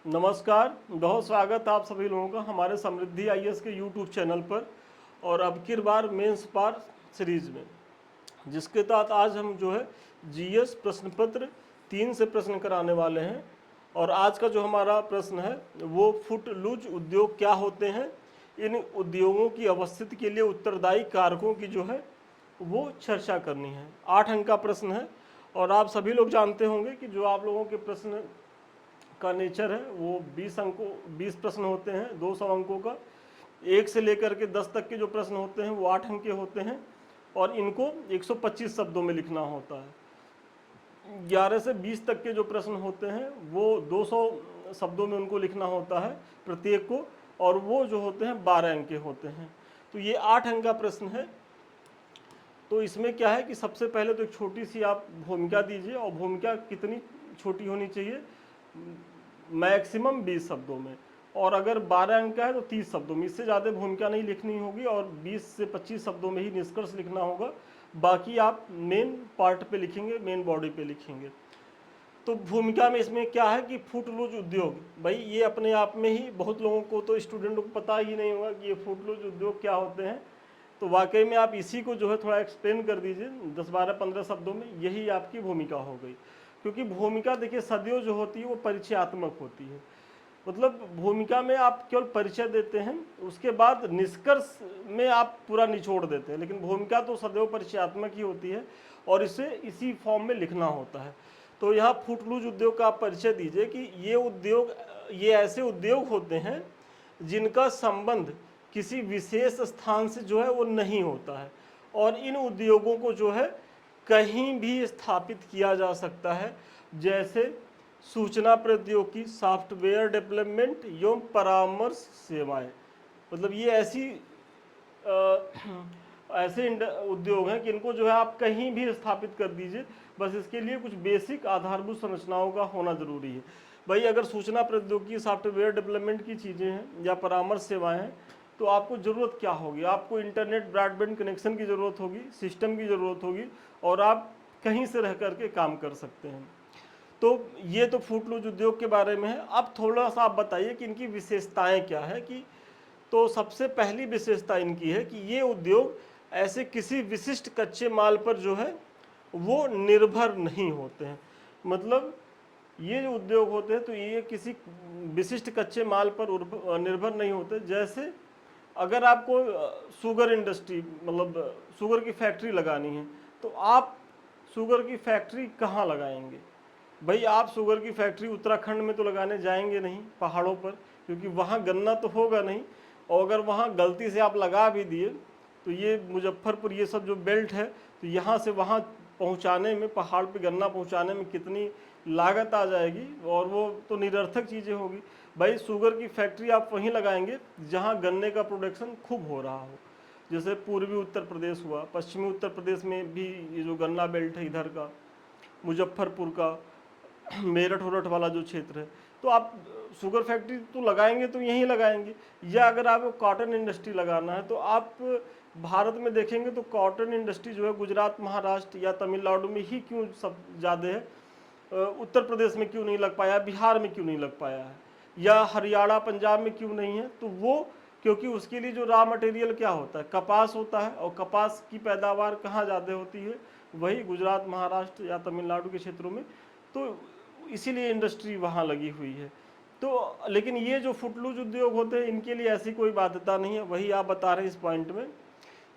नमस्कार, बहुत स्वागत आप सभी लोगों का हमारे समृद्धि आईएएस के यूट्यूब चैनल पर और अब की बार मेंस पार सीरीज में, जिसके तहत आज हम जो है जीएस प्रश्न पत्र 3 से प्रश्न कराने वाले हैं। और आज का जो हमारा प्रश्न है वो फुटलूज उद्योग क्या होते हैं, इन उद्योगों की अवस्थिति के लिए उत्तरदायी कारकों की जो है वो चर्चा करनी है। 8 अंक का प्रश्न है और आप सभी लोग जानते होंगे कि जो आप लोगों के प्रश्न का नेचर है वो 20 प्रश्न होते हैं 200 अंकों का। 1 से लेकर के 10 तक के जो प्रश्न होते हैं वो 8 अंक के होते हैं और इनको 125 शब्दों में लिखना होता है। 11 से 20 तक के जो प्रश्न होते हैं वो 200 शब्दों में उनको लिखना होता है प्रत्येक को, और वो जो होते हैं 12 अंक के होते हैं। तो ये 8 अंक का प्रश्न है। तो इसमें क्या है कि सबसे पहले तो एक छोटी सी आप भूमिका दीजिए, और भूमिका कितनी छोटी होनी चाहिए, मैक्सिमम 20 शब्दों में, और अगर 12 अंक का है तो 30 शब्दों में। इससे ज़्यादा भूमिका नहीं लिखनी होगी और 20 से 25 शब्दों में ही निष्कर्ष लिखना होगा। बाकी आप मेन पार्ट पे लिखेंगे, मेन बॉडी पे लिखेंगे। तो भूमिका में इसमें क्या है कि फुटलूज उद्योग, भाई ये अपने आप में ही बहुत लोगों को, तो स्टूडेंटों को पता ही नहीं होगा कि ये फुटलूज उद्योग क्या होते हैं। तो वाकई में आप इसी को जो है थोड़ा एक्सप्लेन कर दीजिए 10, 12, 15 शब्दों में, यही आपकी भूमिका हो गई। क्योंकि भूमिका देखिए सदैव जो होती है वो परिचयात्मक होती है। मतलब भूमिका में आप केवल परिचय देते हैं, उसके बाद निष्कर्ष में आप पूरा निचोड़ देते हैं, लेकिन भूमिका तो सदैव परिचयात्मक ही होती है और इसे इसी फॉर्म में लिखना होता है। तो यहाँ फुटलूज उद्योग का आप परिचय दीजिए कि ये ऐसे उद्योग होते हैं जिनका संबंध किसी विशेष स्थान से जो है वो नहीं होता है, और इन उद्योगों को जो है कहीं भी स्थापित किया जा सकता है, जैसे सूचना प्रौद्योगिकी, सॉफ्टवेयर डेवलपमेंट एवं परामर्श सेवाएं। मतलब ये ऐसे उद्योग हैं कि इनको जो है आप कहीं भी स्थापित कर दीजिए, बस इसके लिए कुछ बेसिक आधारभूत संरचनाओं का होना जरूरी है। भाई अगर सूचना प्रौद्योगिकी, सॉफ्टवेयर डेवलपमेंट की चीज़ें हैं या परामर्श सेवाएं हैं, तो आपको ज़रूरत क्या होगी, आपको इंटरनेट ब्रॉडबैंड कनेक्शन की ज़रूरत होगी, सिस्टम की ज़रूरत होगी, और आप कहीं से रह करके काम कर सकते हैं। तो ये तो फुटलूज उद्योग के बारे में है। अब थोड़ा सा आप बताइए कि इनकी विशेषताएं क्या है। कि तो सबसे पहली विशेषता इनकी है कि ये उद्योग ऐसे किसी विशिष्ट कच्चे माल पर जो है वो निर्भर नहीं होते हैं। मतलब ये जो उद्योग होते हैं तो ये किसी विशिष्ट कच्चे माल पर निर्भर नहीं होते। जैसे अगर आपको शुगर इंडस्ट्री, मतलब शुगर की फैक्ट्री लगानी है, तो आप शुगर की फैक्ट्री कहाँ लगाएंगे? भाई आप शुगर की फैक्ट्री उत्तराखंड में तो लगाने जाएंगे नहीं, पहाड़ों पर, क्योंकि वहाँ गन्ना तो होगा नहीं। और अगर वहाँ गलती से आप लगा भी दिए तो ये मुजफ्फरपुर, ये सब जो बेल्ट है, तो यहाँ से वहाँ पहुँचाने में, पहाड़ पे गन्ना पहुँचाने में कितनी लागत आ जाएगी, और वो तो निरर्थक चीज़ें होगी। भाई शुगर की फैक्ट्री आप वहीं लगाएंगे जहाँ गन्ने का प्रोडक्शन खूब हो रहा हो। जैसे पूर्वी उत्तर प्रदेश हुआ, पश्चिमी उत्तर प्रदेश में भी ये जो गन्ना बेल्ट है इधर का, मुजफ्फरपुर का, मेरठ वरठ वाला जो क्षेत्र है, तो आप शुगर फैक्ट्री तो लगाएंगे तो यहीं लगाएंगे। या अगर आपको कॉटन इंडस्ट्री लगाना है तो आप भारत में देखेंगे तो कॉटन इंडस्ट्री जो है गुजरात, महाराष्ट्र या तमिलनाडु में ही क्यों सब ज़्यादा है, उत्तर प्रदेश में क्यों नहीं लग पाया, बिहार में क्यों नहीं लग पाया है, या हरियाणा पंजाब में क्यों नहीं है? तो वो क्योंकि उसके लिए जो रॉ मटेरियल क्या होता है, कपास होता है, और कपास की पैदावार कहाँ ज़्यादा होती है, वही गुजरात, महाराष्ट्र या तमिलनाडु के क्षेत्रों में। तो इसीलिए इंडस्ट्री वहाँ लगी हुई है। तो लेकिन ये जो फुटलूज उद्योग होते हैं इनके लिए ऐसी कोई बाध्यता नहीं है, वही आप बता रहे हैं इस पॉइंट में।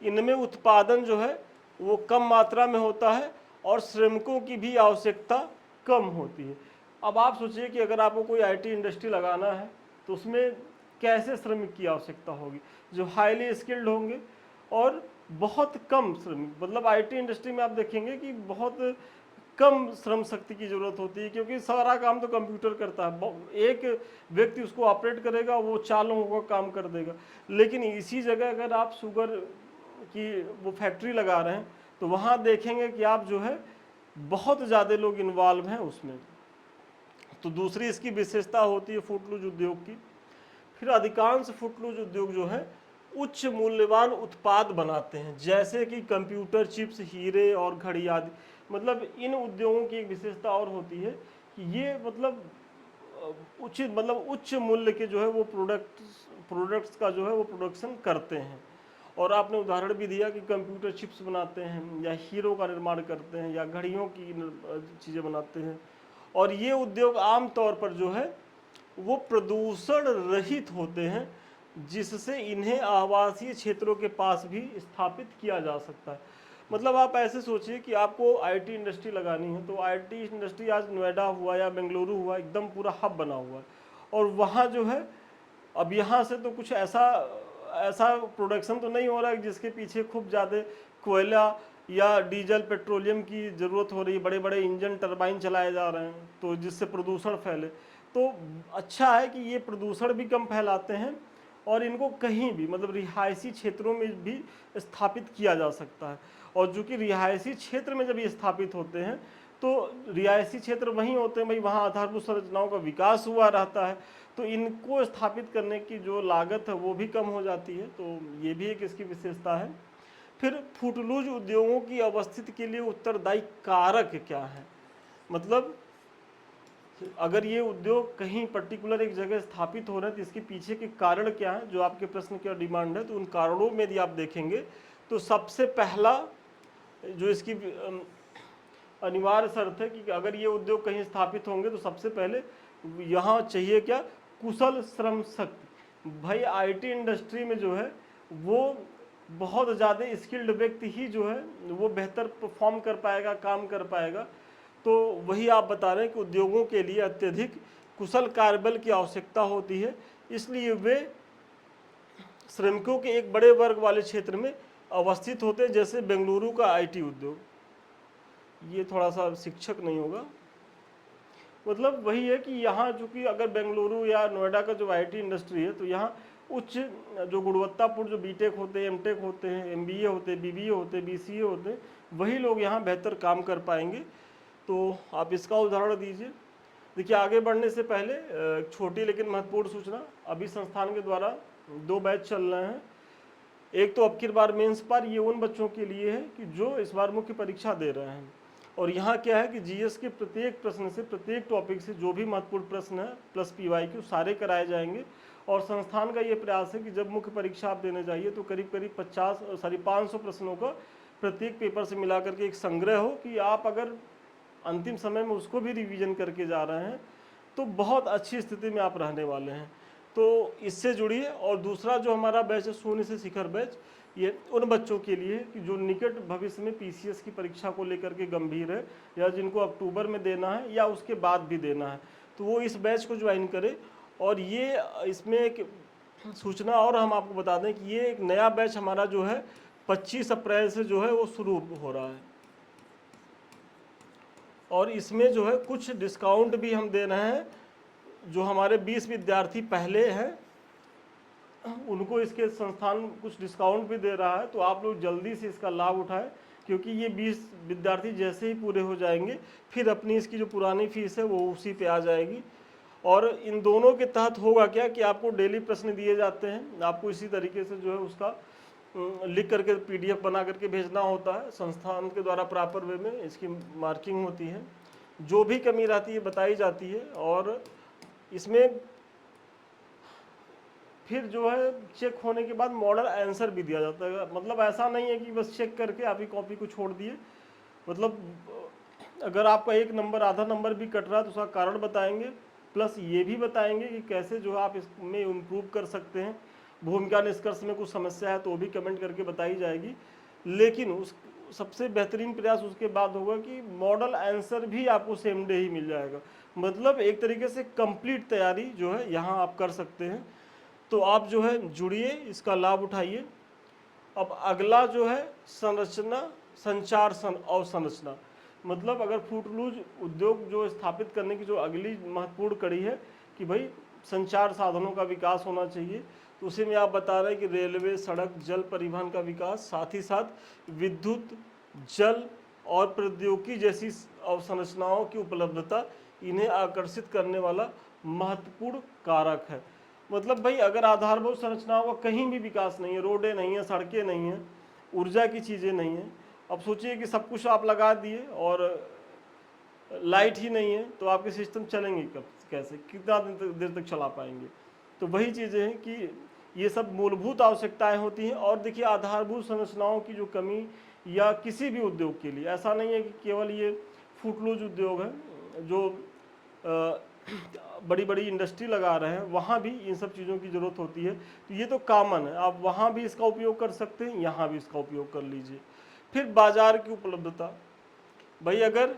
इनमें उत्पादन जो है वो कम मात्रा में होता है और श्रमिकों की भी आवश्यकता कम होती है। अब आप सोचिए कि अगर आपको कोई आईटी इंडस्ट्री लगाना है तो उसमें कैसे श्रमिक की आवश्यकता होगी, जो हाईली स्किल्ड होंगे और बहुत कम श्रमिक। मतलब आईटी इंडस्ट्री में आप देखेंगे कि बहुत कम श्रम शक्ति की जरूरत होती है, क्योंकि सारा काम तो कंप्यूटर करता है। एक व्यक्ति उसको ऑपरेट करेगा, वो 4 लोगों का काम कर देगा। लेकिन इसी जगह अगर आप शुगर की वो फैक्ट्री लगा रहे हैं तो वहाँ देखेंगे कि आप जो है बहुत ज़्यादा लोग इन्वॉल्व हैं उसमें। तो दूसरी इसकी विशेषता होती है फुटलूज उद्योग की। फिर अधिकांश फुटलूज उद्योग जो है उच्च मूल्यवान उत्पाद बनाते हैं, जैसे कि कंप्यूटर चिप्स, हीरे और घड़ी आदि। मतलब इन उद्योगों की एक विशेषता और होती है कि ये मतलब उचित मतलब उच्च मूल्य के जो है वो प्रोडक्ट्स का जो है वो प्रोडक्शन करते हैं। और आपने उदाहरण भी दिया कि कंप्यूटर चिप्स बनाते हैं या हीरो का निर्माण करते हैं या घड़ियों की चीज़ें बनाते हैं। और ये उद्योग आम तौर पर जो है वो प्रदूषण रहित होते हैं, जिससे इन्हें आवासीय क्षेत्रों के पास भी स्थापित किया जा सकता है। मतलब आप ऐसे सोचिए कि आपको आईटी इंडस्ट्री लगानी है, तो आईटी इंडस्ट्री आज नोएडा हुआ या बेंगलुरु हुआ एकदम पूरा हब बना हुआ है, और वहाँ जो है अब यहाँ से तो कुछ ऐसा ऐसा प्रोडक्शन तो नहीं हो रहा है जिसके पीछे खूब ज़्यादा कोयला या डीजल पेट्रोलियम की ज़रूरत हो रही है, बड़े बड़े इंजन टरबाइन चलाए जा रहे हैं तो जिससे प्रदूषण फैले। तो अच्छा है कि ये प्रदूषण भी कम फैलाते हैं और इनको कहीं भी मतलब रिहायशी क्षेत्रों में भी स्थापित किया जा सकता है। और जो कि रिहायशी क्षेत्र में जब ये स्थापित होते हैं तो रिहायशी क्षेत्र वहीं होते हैं भाई, वहाँ आधारभूत संरचनाओं का विकास हुआ रहता है, तो इनको स्थापित करने की जो लागत है वो भी कम हो जाती है। तो ये भी एक इसकी विशेषता है। फिर फुटलूज उद्योगों की अवस्थिति के लिए उत्तरदायी कारक क्या है, मतलब अगर ये उद्योग कहीं पर्टिकुलर एक जगह स्थापित हो रहे हैं तो इसके पीछे के कारण क्या है, जो आपके प्रश्न की डिमांड है, तो उन कारणों में यदि आप देखेंगे तो सबसे पहला जो इसकी अनिवार्य शर्त है कि अगर ये उद्योग कहीं स्थापित होंगे तो सबसे पहले यहाँ चाहिए क्या, कुशल श्रम शक्ति। भाई आईटी इंडस्ट्री में जो है वो बहुत ज़्यादा स्किल्ड व्यक्ति ही जो है वो बेहतर परफॉर्म कर पाएगा, काम कर पाएगा। तो वही आप बता रहे हैं कि उद्योगों के लिए अत्यधिक कुशल कार्यबल की आवश्यकता होती है, इसलिए वे श्रमिकों के एक बड़े वर्ग वाले क्षेत्र में अवस्थित होते हैं, जैसे बेंगलुरु का आईटी उद्योग। ये थोड़ा सा शिक्षक नहीं होगा, मतलब वही है कि यहाँ चूँकि अगर बेंगलुरु या नोएडा का जो आईटी इंडस्ट्री है तो यहाँ उच्च जो गुणवत्तापूर्ण जो बीटेक होते हैं, एमटेक होते हैं, एमबीए होते हैं, बीबीए होते हैं, बीसीए होते हैं, वही लोग यहाँ बेहतर काम कर पाएंगे। तो आप इसका उदाहरण दीजिए। देखिए आगे बढ़ने से पहले छोटी लेकिन महत्वपूर्ण सूचना, अभी संस्थान के द्वारा 2 बैच चल रहे हैं। एक तो अब की बार मेंस पर, ये उन बच्चों के लिए है कि जो इस बार मुख्य परीक्षा दे रहे हैं। और यहाँ क्या है कि जीएस के प्रत्येक प्रश्न से, प्रत्येक टॉपिक से जो भी महत्वपूर्ण प्रश्न है प्लस पीवाईक्यू सारे कराए जाएंगे। और संस्थान का ये प्रयास है कि जब मुख्य परीक्षा आप देने जाइए तो करीब करीब 500 प्रश्नों का प्रत्येक पेपर से मिला करके एक संग्रह हो, कि आप अगर अंतिम समय में उसको भी रिवीजन करके जा रहे हैं तो बहुत अच्छी स्थिति में आप रहने वाले हैं। तो इससे जुड़िए। और दूसरा जो हमारा बैच है शून्य से शिखर बैच, ये उन बच्चों के लिए कि जो निकट भविष्य में पीसीएस की परीक्षा को लेकर के गंभीर है, या जिनको अक्टूबर में देना है या उसके बाद भी देना है, तो वो इस बैच को ज्वाइन करें। और ये इसमें एक सूचना और हम आपको बता दें कि ये एक नया बैच हमारा जो है 25 अप्रैल से जो है वो शुरू हो रहा है, और इसमें जो है कुछ डिस्काउंट भी हम दे रहे हैं। जो हमारे 20 विद्यार्थी पहले हैं उनको इसके संस्थान कुछ डिस्काउंट भी दे रहा है, तो आप लोग जल्दी से इसका लाभ उठाएं, क्योंकि ये 20 विद्यार्थी जैसे ही पूरे हो जाएंगे फिर अपनी इसकी जो पुरानी फीस है वो उसी पे आ जाएगी। और इन दोनों के तहत होगा क्या कि आपको डेली प्रश्न दिए जाते हैं, आपको इसी तरीके से जो है उसका लिख करके पीडीएफ बना करके भेजना होता है संस्थान के द्वारा, प्रॉपर वे में इसकी मार्किंग होती है, जो भी कमी रहती है बताई जाती है। और इसमें फिर जो है चेक होने के बाद मॉडल आंसर भी दिया जाता है। मतलब ऐसा नहीं है कि बस चेक करके आप ही कॉपी को छोड़ दिए, मतलब अगर आपका एक नंबर आधा नंबर भी कट रहा है तो उसका कारण बताएंगे, प्लस ये भी बताएंगे कि कैसे जो आप इसमें इम्प्रूव कर सकते हैं। भूमिका निष्कर्ष में कुछ समस्या है तो वो भी कमेंट करके बताई जाएगी, लेकिन उस सबसे बेहतरीन प्रयास उसके बाद होगा कि मॉडल आंसर भी आपको सेम डे ही मिल जाएगा। मतलब एक तरीके से कंप्लीट तैयारी जो है यहाँ आप कर सकते हैं। तो आप जो है जुड़िए, इसका लाभ उठाइए। अब अगला जो है संरचना, संचार अवसंरचना, मतलब अगर फुटलूज उद्योग जो स्थापित करने की जो अगली महत्वपूर्ण कड़ी है कि भाई संचार साधनों का विकास होना चाहिए, तो उसी में आप बता रहे हैं कि रेलवे, सड़क, जल परिवहन का विकास, साथ ही साथ विद्युत, जल और प्रौद्योगिकी जैसी अवसंरचनाओं की उपलब्धता इन्हें आकर्षित करने वाला महत्वपूर्ण कारक है। मतलब भाई अगर आधारभूत संरचनाओं का कहीं भी विकास नहीं है, रोडें नहीं है, सड़कें नहीं हैं, ऊर्जा की चीज़ें नहीं हैं, अब सोचिए कि सब कुछ आप लगा दिए और लाइट ही नहीं है, तो आपके सिस्टम चलेंगे कब? कैसे, कितना देर तक चला पाएंगे। तो वही चीज़ें हैं कि ये सब मूलभूत आवश्यकताएं होती हैं। और देखिए आधारभूत संरचनाओं की जो कमी या किसी भी उद्योग के लिए, ऐसा नहीं है कि केवल ये फुटलूज उद्योग है जो बड़ी बड़ी इंडस्ट्री लगा रहे हैं, वहाँ भी इन सब चीज़ों की ज़रूरत होती है। तो ये तो कॉमन है, आप वहाँ भी इसका उपयोग कर सकते हैं, यहाँ भी इसका उपयोग कर लीजिए। फिर बाजार की उपलब्धता, भाई अगर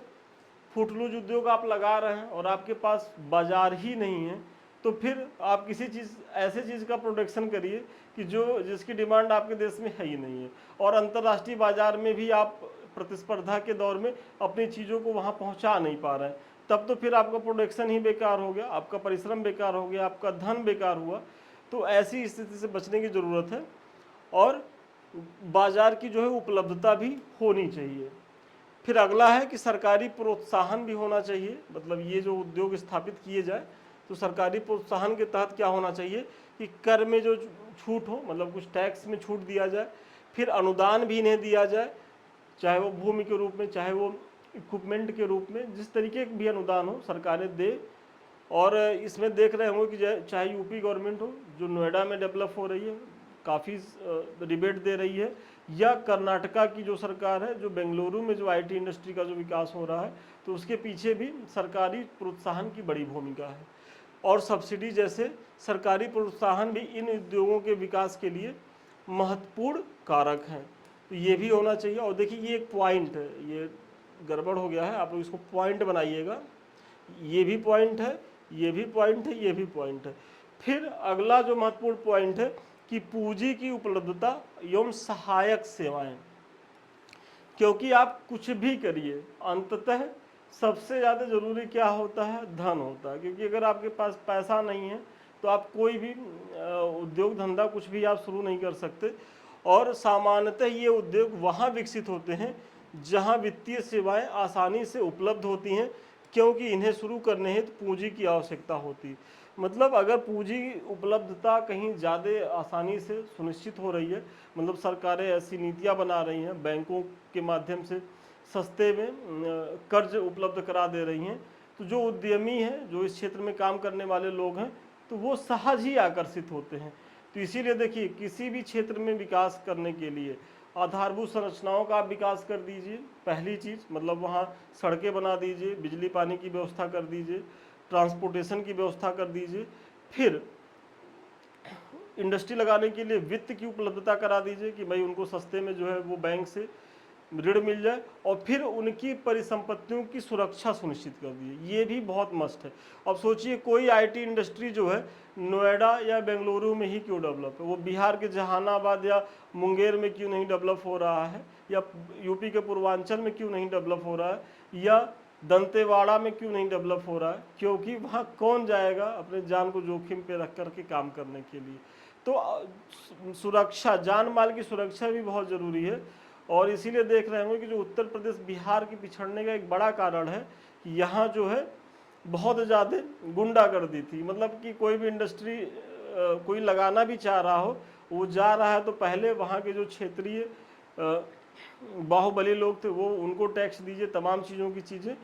फुटलूज उद्योग आप लगा रहे हैं और आपके पास बाजार ही नहीं है, तो फिर आप किसी चीज़ ऐसे चीज़ का प्रोडक्शन करिए कि जिसकी डिमांड आपके देश में है ही नहीं है, और अंतर्राष्ट्रीय बाजार में भी आप प्रतिस्पर्धा के दौर में अपनी चीज़ों को वहाँ पहुँचा नहीं पा रहे हैं, तब तो फिर आपका प्रोडक्शन ही बेकार हो गया, आपका परिश्रम बेकार हो गया, आपका धन बेकार हुआ। तो ऐसी स्थिति से बचने की ज़रूरत है, और बाजार की जो है उपलब्धता भी होनी चाहिए। फिर अगला है कि सरकारी प्रोत्साहन भी होना चाहिए। मतलब ये जो उद्योग स्थापित किए जाए तो सरकारी प्रोत्साहन के तहत क्या होना चाहिए कि कर में जो छूट हो, मतलब कुछ टैक्स में छूट दिया जाए। फिर अनुदान भी इन्हें दिया जाए, चाहे वो भूमि के रूप में, चाहे वो इक्विपमेंट के रूप में, जिस तरीके के भी अनुदान हो सरकारें दे। और इसमें देख रहे होंगे कि चाहे यूपी गवर्नमेंट हो जो नोएडा में डेवलप हो रही है, काफ़ी रिबेट दे रही है, या कर्नाटका की जो सरकार है जो बेंगलुरु में जो आईटी इंडस्ट्री का जो विकास हो रहा है, तो उसके पीछे भी सरकारी प्रोत्साहन की बड़ी भूमिका है। और सब्सिडी जैसे सरकारी प्रोत्साहन भी इन उद्योगों के विकास के लिए महत्वपूर्ण कारक हैं, तो ये भी होना चाहिए। और देखिए ये एक पॉइंट है, ये गड़बड़ हो गया है, आप लोग इसको पॉइंट बनाइएगा, ये भी पॉइंट है, ये भी पॉइंट है, ये भी पॉइंट है। फिर अगला जो महत्वपूर्ण पॉइंट है कि पूंजी की उपलब्धता एवं सहायक सेवाएं, क्योंकि आप कुछ भी करिए अंततः सबसे ज़्यादा ज़रूरी क्या होता है, धन होता है। क्योंकि अगर आपके पास पैसा नहीं है तो आप कोई भी उद्योग धंधा कुछ भी आप शुरू नहीं कर सकते। और सामान्यतः ये उद्योग वहाँ विकसित होते हैं जहाँ वित्तीय सेवाएं आसानी से उपलब्ध होती हैं, क्योंकि इन्हें शुरू करने हेतु पूंजी की आवश्यकता होती है। मतलब अगर पूंजी उपलब्धता कहीं ज़्यादा आसानी से सुनिश्चित हो रही है, मतलब सरकारें ऐसी नीतियाँ बना रही हैं, बैंकों के माध्यम से सस्ते में कर्ज उपलब्ध करा दे रही हैं, तो जो उद्यमी हैं, जो इस क्षेत्र में काम करने वाले लोग हैं, तो वो सहज ही आकर्षित होते हैं। तो इसीलिए देखिए किसी भी क्षेत्र में विकास करने के लिए आधारभूत संरचनाओं का आप विकास कर दीजिए, पहली चीज़, मतलब वहाँ सड़कें बना दीजिए, बिजली पानी की व्यवस्था कर दीजिए, ट्रांसपोर्टेशन की व्यवस्था कर दीजिए। फिर इंडस्ट्री लगाने के लिए वित्त की उपलब्धता करा दीजिए कि भाई उनको सस्ते में जो है वो बैंक से ऋण मिल जाए, और फिर उनकी परिसंपत्तियों की सुरक्षा सुनिश्चित कर दीजिए, ये भी बहुत मस्ट है। अब सोचिए कोई आईटी इंडस्ट्री जो है नोएडा या बेंगलुरु में ही क्यों डेवलप है, वो बिहार के जहानाबाद या मुंगेर में क्यों नहीं डेवलप हो रहा है, या यूपी के पूर्वांचल में क्यों नहीं डेवलप हो रहा है, या दंतेवाड़ा में क्यों नहीं डेवलप हो रहा है? क्योंकि वहाँ कौन जाएगा अपने जान को जोखिम पे रख करके काम करने के लिए। तो सुरक्षा, जान माल की सुरक्षा भी बहुत ज़रूरी है। और इसीलिए देख रहे होंगे कि जो उत्तर प्रदेश बिहार के पिछड़ने का एक बड़ा कारण है कि यहाँ जो है बहुत ज़्यादा गुंडागर्दी थी। मतलब कि कोई भी इंडस्ट्री कोई लगाना भी चाह रहा हो, वो जा रहा है तो पहले वहाँ के जो क्षेत्रीय बाहुबली लोग थे वो उनको टैक्स दीजिए, तमाम चीज़ों की चीज़ें,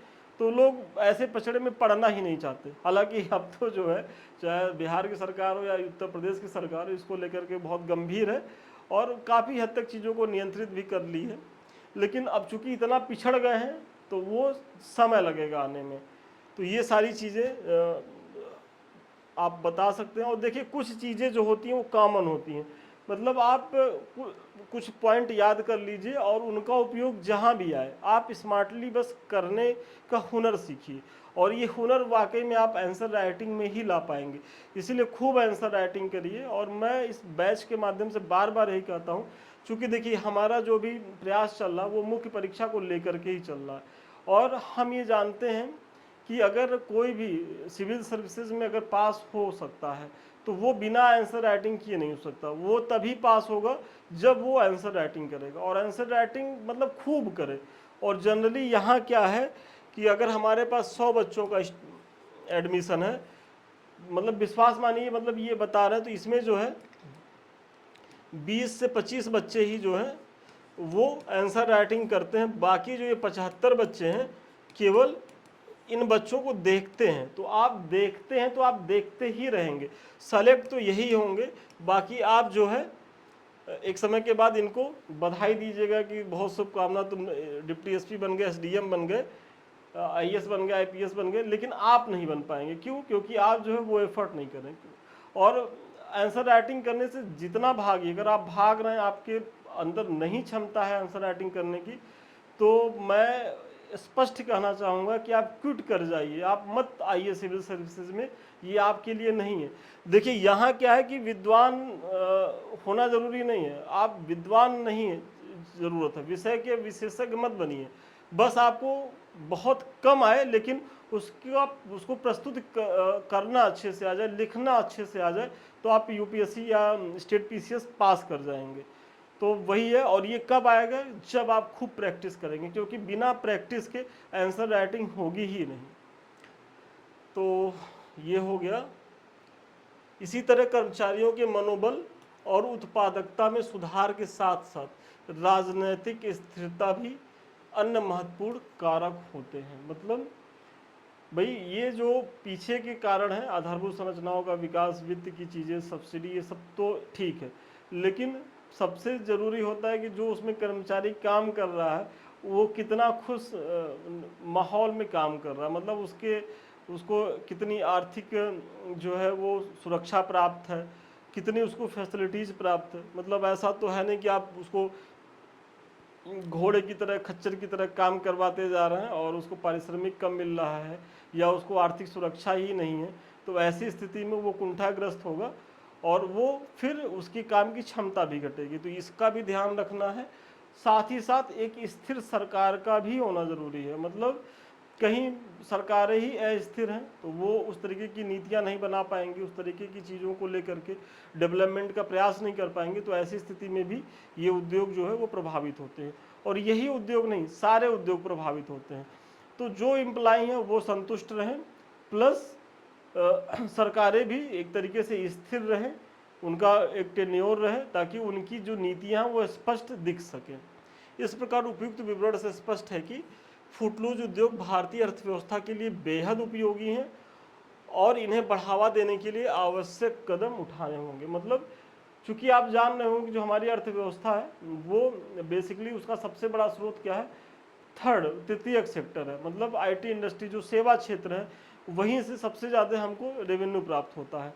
तो लोग ऐसे पछड़े में पड़ना ही नहीं चाहते। हालांकि अब तो जो है चाहे बिहार की सरकार हो या उत्तर प्रदेश की सरकार हो, इसको लेकर के बहुत गंभीर है और काफ़ी हद तक चीज़ों को नियंत्रित भी कर ली है। लेकिन अब चूंकि इतना पिछड़ गए हैं तो वो समय लगेगा आने में। तो ये सारी चीज़ें आप बता सकते हैं। और देखिए कुछ चीज़ें जो होती हैं वो कॉमन होती हैं, मतलब आप कुछ पॉइंट याद कर लीजिए और उनका उपयोग जहाँ भी आए आप स्मार्टली बस करने का हुनर सीखिए। और ये हुनर वाकई में आप आंसर राइटिंग में ही ला पाएंगे, इसीलिए खूब आंसर राइटिंग करिए। और मैं इस बैच के माध्यम से बार बार यही कहता हूँ, चूँकि देखिए हमारा जो भी प्रयास चल रहा है वो मुख्य परीक्षा को लेकर के ही चल रहा है। और हम ये जानते हैं कि अगर कोई भी सिविल सर्विसेज में अगर पास हो सकता है तो वो बिना आंसर राइटिंग किए नहीं हो सकता। वो तभी पास होगा जब वो आंसर राइटिंग करेगा, और आंसर राइटिंग मतलब खूब करे। और जनरली यहाँ क्या है कि अगर हमारे पास 100 बच्चों का एडमिशन है, मतलब विश्वास मानिए, मतलब ये बता रहे हैं, तो इसमें जो है 20 से 25 बच्चे ही जो हैं वो आंसर राइटिंग करते हैं। बाकी जो ये 75 बच्चे हैं केवल इन बच्चों को देखते हैं तो आप देखते ही रहेंगे, सेलेक्ट तो यही होंगे। बाकी आप जो है एक समय के बाद इनको बधाई दीजिएगा कि बहुत शुभकामना, तुम डिप्टी एसपी बन गए, एसडीएम बन गए, आईएएस बन गए, आईपीएस बन गए, लेकिन आप नहीं बन पाएंगे। क्यों? क्योंकि आप जो है वो एफर्ट नहीं करें। और आंसर राइटिंग करने से जितना भागिए, अगर आप भाग रहे हैं, आपके अंदर नहीं क्षमता है आंसर राइटिंग करने की, तो मैं स्पष्ट कहना चाहूँगा कि आप क्विट कर जाइए, आप मत आइए सिविल सर्विसेज में, ये आपके लिए नहीं है। देखिए यहाँ क्या है कि विद्वान होना जरूरी नहीं है, आप विद्वान नहीं है ज़रूरत है, विषय के विशेषज्ञ मत बनिए, बस आपको बहुत कम आए लेकिन उसको प्रस्तुत करना अच्छे से आ जाए, लिखना अच्छे से आ जाए, तो आप यूपीएससी या स्टेट पीसीएस पास कर जाएंगे। तो वही है। और ये कब आएगा? जब आप खूब प्रैक्टिस करेंगे, क्योंकि बिना प्रैक्टिस के आंसर राइटिंग होगी ही नहीं। तो ये हो गया। इसी तरह कर्मचारियों के मनोबल और उत्पादकता में सुधार के साथ साथ राजनीतिक स्थिरता भी अन्य महत्वपूर्ण कारक होते हैं। मतलब भाई ये जो पीछे के कारण है, आधारभूत संरचनाओं का विकास, वित्त की चीज़ें, सब्सिडी, ये सब तो ठीक है, लेकिन सबसे ज़रूरी होता है कि जो उसमें कर्मचारी काम कर रहा है वो कितना खुश माहौल में काम कर रहा है, मतलब उसको कितनी आर्थिक जो है वो सुरक्षा प्राप्त है, कितनी उसको फैसिलिटीज़ प्राप्त है। मतलब ऐसा तो है नहीं कि आप उसको घोड़े की तरह, खच्चर की तरह काम करवाते जा रहे हैं और उसको पारिश्रमिक कम मिल रहा है या उसको आर्थिक सुरक्षा ही नहीं है। तो ऐसी स्थिति में वो कुंठाग्रस्त होगा और वो फिर उसकी काम की क्षमता भी घटेगी। तो इसका भी ध्यान रखना है। साथ ही साथ एक स्थिर सरकार का भी होना ज़रूरी है। मतलब कहीं सरकारें ही अस्थिर हैं तो वो उस तरीके की नीतियां नहीं बना पाएंगी, उस तरीके की चीज़ों को लेकर के डेवलपमेंट का प्रयास नहीं कर पाएंगे। तो ऐसी स्थिति में भी ये उद्योग जो है वो प्रभावित होते हैं। और यही उद्योग नहीं, सारे उद्योग प्रभावित होते हैं। तो जो एम्प्लॉय हैं वो संतुष्ट रहें, प्लस सरकारें भी एक तरीके से स्थिर रहें, उनका एक टेन्योर रहे, ताकि उनकी जो नीतियाँ वो स्पष्ट दिख सकें। इस प्रकार उपयुक्त विवरण से स्पष्ट है कि फुटलूज उद्योग भारतीय अर्थव्यवस्था के लिए बेहद उपयोगी हैं और इन्हें बढ़ावा देने के लिए आवश्यक कदम उठाने होंगे। मतलब चूंकि आप जान रहे होंगे कि जो हमारी अर्थव्यवस्था है वो बेसिकली उसका सबसे बड़ा स्रोत क्या है? तृतीयक सेक्टर है। मतलब आईटी इंडस्ट्री, जो सेवा क्षेत्र है, वहीं से सबसे ज़्यादा हमको रेवेन्यू प्राप्त होता है।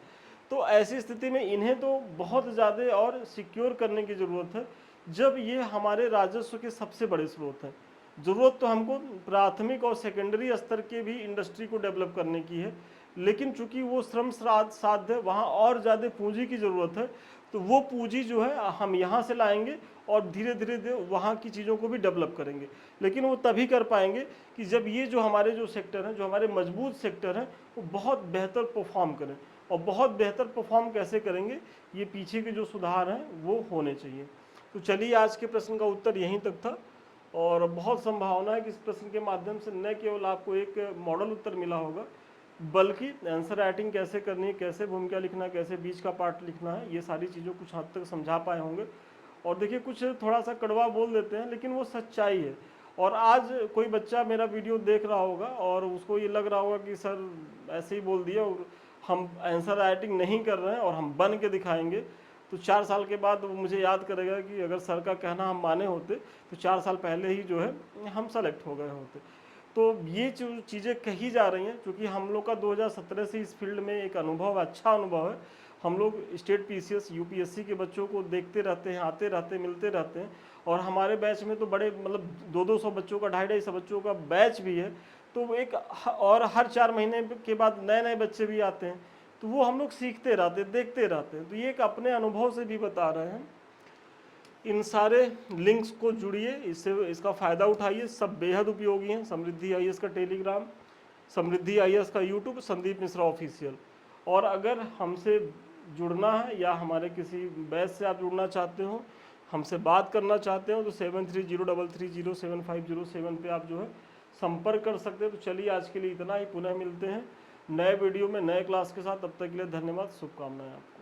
तो ऐसी स्थिति में इन्हें तो बहुत ज़्यादा और सिक्योर करने की ज़रूरत है, जब ये हमारे राजस्व के सबसे बड़े स्रोत हैं। ज़रूरत तो हमको प्राथमिक और सेकेंडरी स्तर के भी इंडस्ट्री को डेवलप करने की है, लेकिन चूंकि वो श्रम साध्य है, वहाँ और ज़्यादा पूंजी की ज़रूरत है। तो वो पूंजी जो है हम यहाँ से लाएंगे और धीरे धीरे वहाँ की चीज़ों को भी डेवलप करेंगे। लेकिन वो तभी कर पाएंगे कि जब ये जो हमारे जो सेक्टर हैं, जो हमारे मजबूत सेक्टर हैं, वो बहुत बेहतर परफॉर्म करें। और बहुत बेहतर परफॉर्म कैसे करेंगे? ये पीछे के जो सुधार हैं वो होने चाहिए। तो चलिए, आज के प्रश्न का उत्तर यहीं तक था और बहुत संभावना है कि इस प्रश्न के माध्यम से न केवल आपको एक मॉडल उत्तर मिला होगा, बल्कि आंसर राइटिंग कैसे करनी है, कैसे भूमिका लिखना, कैसे बीच का पार्ट लिखना है, ये सारी चीज़ों कुछ हद तक समझा पाए होंगे। और देखिए, कुछ थोड़ा सा कड़वा बोल देते हैं लेकिन वो सच्चाई है। और आज कोई बच्चा मेरा वीडियो देख रहा होगा और उसको ये लग रहा होगा कि सर ऐसे ही बोल दिया और हम आंसर राइटिंग नहीं कर रहे हैं और हम बन के दिखाएंगे, तो 4 साल के बाद वो मुझे याद करेगा कि अगर सर का कहना हम माने होते तो 4 साल पहले ही जो है हम सेलेक्ट हो गए होते। तो ये जो चीज़ें कही जा रही हैं, क्योंकि हम लोग का 2017 से इस फील्ड में एक अनुभव, अच्छा अनुभव है। हम लोग स्टेट पीसीएस, यूपीएससी के बच्चों को देखते रहते हैं, आते रहते हैं, मिलते रहते हैं। और हमारे बैच में तो बड़े, मतलब 200-200 बच्चों का, 250-250 बच्चों का बैच भी है। तो एक और हर 4 महीने के बाद नए नए बच्चे भी आते हैं, तो वो हम लोग सीखते रहते, देखते रहते हैं। तो ये एक अपने अनुभव से भी बता रहे हैं। इन सारे लिंक्स को जुड़िए, इससे इसका फ़ायदा उठाइए, सब बेहद उपयोगी हैं। समृद्धि आईएएस का टेलीग्राम, समृद्धि आईएएस का यूट्यूब, संदीप मिश्रा ऑफिशियल। और अगर हमसे जुड़ना है या हमारे किसी बैच से आप जुड़ना चाहते हो, हमसे बात करना चाहते हो, तो 7303307507 पे आप जो है संपर्क कर सकते हैं। तो चलिए, आज के लिए इतना ही। पुनः मिलते हैं नए वीडियो में, नए क्लास के साथ। तब तक के लिए धन्यवाद, शुभकामनाएं आपको।